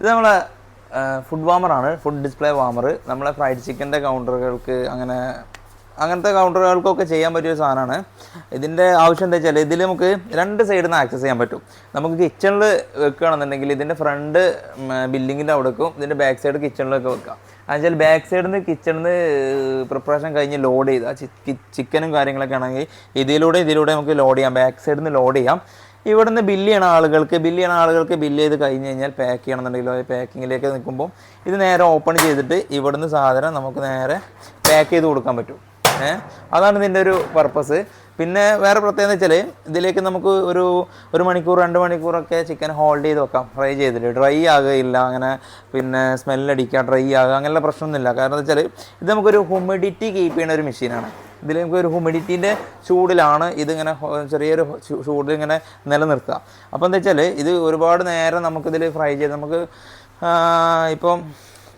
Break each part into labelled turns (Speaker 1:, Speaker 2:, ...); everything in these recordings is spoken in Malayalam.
Speaker 1: ഇത് നമ്മളെ ഫുഡ് വാമറാണ്, ഫുഡ് ഡിസ്പ്ലേ വാമർ. നമ്മളെ ഫ്രൈഡ് ചിക്കൻ്റെ കൗണ്ടറുകൾക്ക് അങ്ങനത്തെ കൗണ്ടറുകൾക്കൊക്കെ ചെയ്യാൻ പറ്റിയൊരു സാധനമാണ്. ഇതിൻ്റെ ആവശ്യം എന്താ വെച്ചാൽ ഇതിൽ നമുക്ക് രണ്ട് സൈഡിൽ നിന്ന് ആക്സസ് ചെയ്യാൻ പറ്റും. നമുക്ക് കിച്ചണിൽ വെക്കുകയാണെന്നുണ്ടെങ്കിൽ ഇതിൻ്റെ ഫ്രണ്ട് ബില്ലിങ്ങിൻ്റെ അവിടെ വെക്കും, ഇതിൻ്റെ ബാക്ക് സൈഡ് കിച്ചണിലൊക്കെ വെക്കാം. എന്നുവെച്ചാൽ ബാക്ക് സൈഡിൽ നിന്ന് കിച്ചണിൽ നിന്ന് പ്രിപ്പറേഷൻ കഴിഞ്ഞ് ലോഡ് ചെയ്താൽ ചിക്കനും കാര്യങ്ങളൊക്കെ ആണെങ്കിൽ ഇതിലൂടെ നമുക്ക് ലോഡ് ചെയ്യാം, ബാക്ക് സൈഡിൽ നിന്ന് ലോഡ് ചെയ്യാം. ഇവിടുന്ന് ബില്ല് ചെയ്യണ ആളുകൾക്ക് ബില്ല് ചെയ്ത് കഴിഞ്ഞ് കഴിഞ്ഞാൽ പാക്ക് ചെയ്യണമെന്നുണ്ടെങ്കിലോ പാക്കിങ്ങിലേക്ക് നിൽക്കുമ്പോൾ ഇത് നേരെ ഓപ്പൺ ചെയ്തിട്ട് ഇവിടുന്ന് സാധനം നമുക്ക് നേരെ പാക്ക് ചെയ്ത് കൊടുക്കാൻ പറ്റും. അതാണ് ഇതിൻ്റെ ഒരു പർപ്പസ്. പിന്നെ വേറെ പ്രത്യേകത വെച്ചാൽ ഇതിലേക്ക് നമുക്ക് ഒരു മണിക്കൂർ 2 മണിക്കൂറൊക്കെ ചിക്കൻ ഹോൾഡ് ചെയ്ത് വെക്കാം. ഫ്രൈ ചെയ്തിട്ട് ഡ്രൈ ആകുകയില്ല, അങ്ങനെ പിന്നെ സ്മെല്ലടിക്കുക, ഡ്രൈ ആകുക, അങ്ങനെയുള്ള പ്രശ്നമൊന്നുമില്ല. കാരണം എന്താ വെച്ചാൽ ഇത് നമുക്കൊരു ഹ്യൂമിഡിറ്റി കീപ്പ് ചെയ്യുന്ന ഒരു മെഷീനാണ്. ഇതിൽ നമുക്കൊരു ഹ്യൂമിഡിറ്റീൻ്റെ ചൂടിലാണ് ഇതിങ്ങനെ ചെറിയൊരു ചൂടിൽ ഇങ്ങനെ നിലനിർത്തുക. അപ്പോൾ എന്താ വെച്ചാൽ ഇത് ഒരുപാട് നേരം നമുക്കിതിൽ ഫ്രൈ ചെയ്ത് നമുക്ക് ഇപ്പം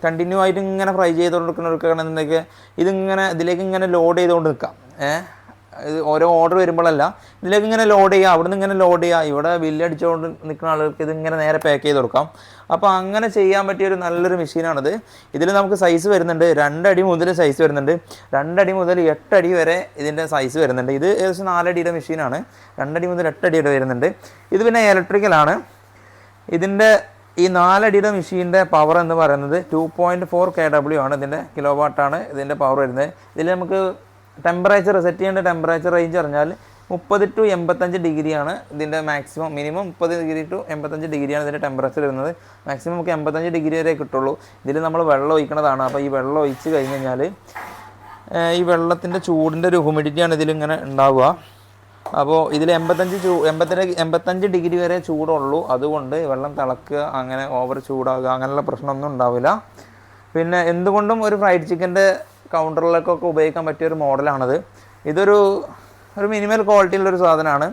Speaker 1: കണ്ടിന്യൂ ആയിട്ട് ഇങ്ങനെ ഫ്രൈ ചെയ്തുകൊണ്ടിരിക്കുന്നവർക്കാണെന്നുണ്ടെങ്കിൽ ഇതിങ്ങനെ ഇതിലേക്ക് ഇങ്ങനെ ലോഡ് ചെയ്തുകൊണ്ട് നിൽക്കാം. ഇത് ഓരോ ഓർഡർ വരുമ്പോഴല്ല, ഇതിലേക്ക് ഇങ്ങനെ ലോഡ് ചെയ്യുക, അവിടെ നിന്ന് ഇങ്ങനെ ലോഡ് ചെയ്യുക, ഇവിടെ ബില്ലടിച്ചുകൊണ്ട് നിൽക്കുന്ന ആളുകൾക്ക് ഇതിങ്ങനെ നേരെ പാക്ക് ചെയ്ത് കൊടുക്കാം. അപ്പോൾ അങ്ങനെ ചെയ്യാൻ പറ്റിയൊരു നല്ലൊരു മെഷീനാണിത്. ഇതിൽ നമുക്ക് സൈസ് വരുന്നുണ്ട്, 2 അടി മുതൽ സൈസ് വരുന്നുണ്ട്, 2 അടി മുതൽ 8 അടി വരെ ഇതിൻ്റെ സൈസ് വരുന്നുണ്ട്. ഇത് ഏകദേശം 4 അടിയുടെ മെഷീനാണ്, 2 അടി മുതൽ 8 അടി വരെ വരുന്നുണ്ട്. ഇത് പിന്നെ ഇലക്ട്രിക്കലാണ്. ഇതിൻ്റെ ഈ 4 അടിയുടെ മെഷീൻ്റെ പവർ എന്ന് പറയുന്നത് 2.4 kW ആണ്. ഇതിൻ്റെ കിലോ വാട്ടാണ് ഇതിൻ്റെ പവർ വരുന്നത്. ഇതിൽ നമുക്ക് ടെമ്പറേച്ചർ സെറ്റ് ചെയ്യേണ്ട ടെമ്പറേച്ചർ റേഞ്ച് പറഞ്ഞാൽ 30 to 85 ഡിഗ്രിയാണ് ഇതിൻ്റെ മാക്സിമം. മിനിമം 30 ഡിഗ്രി to 85 ഡിഗ്രിയാണ് ഇതിൻ്റെ ടെമ്പറേച്ചർ വരുന്നത്. മാക്സിമം നമുക്ക് 85 ഡിഗ്രി വരെ കിട്ടുള്ളൂ. ഇതിൽ നമ്മൾ വെള്ളം ഒഴിക്കുന്നതാണ്. അപ്പോൾ ഈ വെള്ളം ഒഴിച്ച് കഴിഞ്ഞ് കഴിഞ്ഞാൽ ഈ വെള്ളത്തിൻ്റെ ചൂടിൻ്റെ ഒരു ഹ്യൂമിഡിറ്റിയാണ് ഇതിലിങ്ങനെ ഉണ്ടാവുക. അപ്പോൾ ഇതിൽ 85 ഡിഗ്രി വരെ ചൂടുള്ളൂ. അതുകൊണ്ട് വെള്ളം തിളക്കുക, അങ്ങനെ ഓവർ ചൂടാകുക, അങ്ങനെയുള്ള പ്രശ്നമൊന്നും ഉണ്ടാവില്ല. പിന്നെ എന്തുകൊണ്ടും ഒരു ഫ്രൈഡ് ചിക്കൻ്റെ കൗണ്ടറിലേക്കൊക്കെ ഉപയോഗിക്കാൻ പറ്റിയൊരു മോഡലാണത്. ഇതൊരു മിനിമൽ ക്വാളിറ്റിയുള്ളൊരു സാധനമാണ്.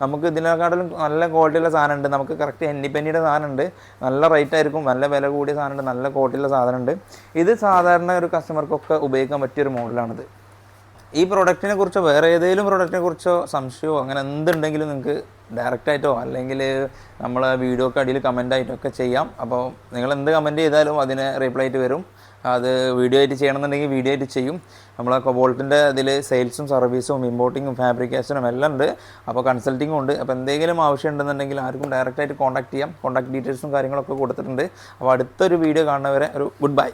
Speaker 1: നമുക്ക് ഇതിനെക്കാട്ടിലും നല്ല ക്വാളിറ്റിയുള്ള സാധനമുണ്ട്. നമുക്ക് കറക്റ്റ് ഹെന്നിപ്പന്നിയുടെ സാധനമുണ്ട്, നല്ല റേറ്റ് ആയിരിക്കും. നല്ല വില കൂടിയ സാധനമുണ്ട്, നല്ല ക്വാളിറ്റിയുള്ള സാധനമുണ്ട്. ഇത് സാധാരണ ഒരു കസ്റ്റമർക്കൊക്കെ ഉപയോഗിക്കാൻ പറ്റിയൊരു മോഡലാണിത്. ഈ പ്രൊഡക്റ്റിനെ കുറിച്ചോ വേറെ ഏതെങ്കിലും പ്രൊഡക്റ്റിനെ കുറിച്ചോ സംശയമോ അങ്ങനെ എന്തുണ്ടെങ്കിലും നിങ്ങൾക്ക് ഡയറക്റ്റായിട്ടോ അല്ലെങ്കിൽ നമ്മൾ വീഡിയോക്ക് അടിയിൽ കമൻ്റായിട്ടൊക്കെ ചെയ്യാം. അപ്പോൾ നിങ്ങൾ എന്ത് കമൻറ്റ് ചെയ്താലും അതിന് റീപ്ലൈ ആയിട്ട് വരും. അത് വീഡിയോ ആയിട്ട് ചെയ്യണമെന്നുണ്ടെങ്കിൽ വീഡിയോ ആയിട്ട് ചെയ്യും. നമ്മളെ കൊബോൾട്ടിൻ്റെ ഇതിൽ സെയിൽസും സർവീസും ഇമ്പോർട്ടിങ്ങും ഫാബ്രിക്കേഷനും എല്ലാം ഉണ്ട്. അപ്പോൾ കൺസൾട്ടിങ്ങും ഉണ്ട്. അപ്പോൾ എന്തെങ്കിലും ആവശ്യം ഉണ്ടെന്നുണ്ടെങ്കിൽ ആർക്കും ഡയറക്റ്റായിട്ട് കോൺടാക്ട് ചെയ്യാം. കോൺടാക്ട് ഡീറ്റെയിൽസും കാര്യങ്ങളൊക്കെ കൊടുത്തിട്ടുണ്ട്. അപ്പോൾ അടുത്തൊരു വീഡിയോ കാണുന്നവരെ ഒരു ഗുഡ് ബൈ.